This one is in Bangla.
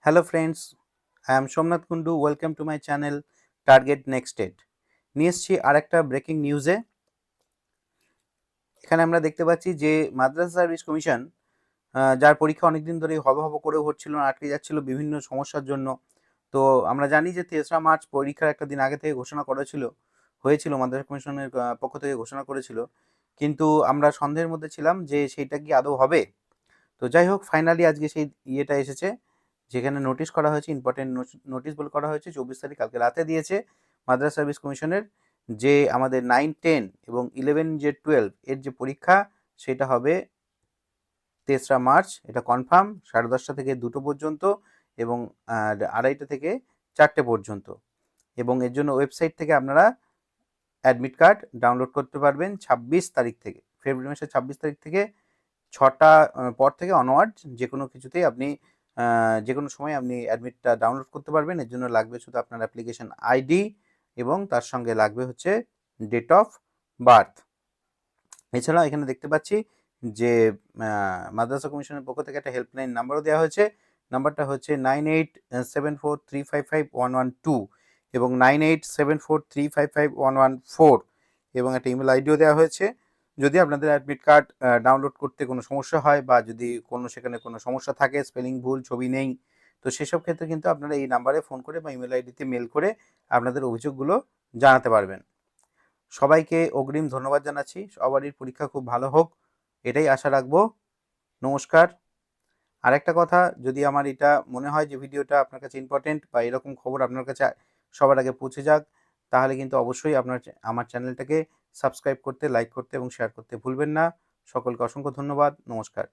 Hello friends, I am Somnath Kundu. Welcome to my channel Target Next State. নিয়ে এসেছি আরেকটা ব্রেকিং নিউজে। এখানে আমরা দেখতে পাচ্ছি যে মাদ্রাসা সার্ভিস কমিশন যার পরীক্ষা অনেকদিন ধরেই হব করে হচ্ছিল না, আটকে যাচ্ছিল বিভিন্ন সমস্যার জন্য। তো আমরা জানি যে 3রা মার্চ পরীক্ষার একটা দিন আগে থেকে ঘোষণা হয়েছিল মাদ্রাসা কমিশনের পক্ষ থেকে ঘোষণা করেছিল, কিন্তু আমরা সন্দেহের মধ্যে ছিলাম যে সেইটা কি আদৌ হবে। তো যাই হোক, ফাইনালি আজকে সেই ইয়েটা এসেছে, যেখানে নোটিশ করা হয়েছে, ইম্পর্টেন্ট নোটিশ বলে করা হয়েছে। 24 তারিখ কালকে রাতে দিয়েছে মাদ্রাসা সার্ভিস কমিশনের, যে আমাদের 9, 10 এবং 11 যে 12 এর যে পরীক্ষা সেটা হবে 3রা মার্চ। এটা কনফার্ম 10:30 থেকে 2টো পর্যন্ত এবং 2:30 থেকে 4টে পর্যন্ত। এবং এর জন্য ওয়েবসাইট থেকে আপনারা অ্যাডমিট কার্ড ডাউনলোড করতে পারবেন 26 তারিখ থেকে, ফেব্রুয়ারি মাসের 26 তারিখ থেকে 6টা পর থেকে অনওয়ার্ড যে কোনো কিছুতেই আপনি যে কোনো সময় আপনি অ্যাডমিটটা ডাউনলোড করতে পারবেন। এর জন্য লাগবে শুধু আপনার অ্যাপ্লিকেশন আইডি এবং তার সঙ্গে লাগবে হচ্ছে ডেট অফ বার্থ। এছাড়াও এখানে দেখতে পাচ্ছি যে মাদ্রাসা কমিশনের পক্ষ থেকে একটা হেল্পলাইন নাম্বারও দেওয়া হয়েছে। নাম্বারটা হচ্ছে 9874355112 এবং 9874355114 এবং একটা ইমেল আইডিও দেওয়া হয়েছে। যদি আপনাদের অ্যাডমিট কার্ড ডাউনলোড করতে কোনো সমস্যা হয় বা যদি সেখানে কোনো সমস্যা থাকে, স্পেলিং ভুল, ছবি নেই, তো সেসব ক্ষেত্রে কিন্তু আপনারা এই নাম্বারে ফোন করে বা ইমেল আইডিতে মেল করে আপনাদের অভিযোগগুলো জানাতে পারবেন। সবাইকে অগ্রিম ধন্যবাদ জানাচ্ছি। সবারই পরীক্ষা খুব ভালো হোক, এটাই আশা রাখবো। নমস্কার। আরেকটা কথা, যদি আমার এটা মনে হয় যে ভিডিওটা আপনার কাছে ইম্পর্টেন্ট বা এরকম খবর আপনার কাছে সবার আগে পৌঁছে যাক, তাহলে কিন্তু অবশ্যই আমার চ্যানেলটাকে সাবস্ক্রাইব করতে, লাইক করতে এবং শেয়ার করতে ভুলবেন না। সকলকে অসংখ্য ধন্যবাদ। নমস্কার।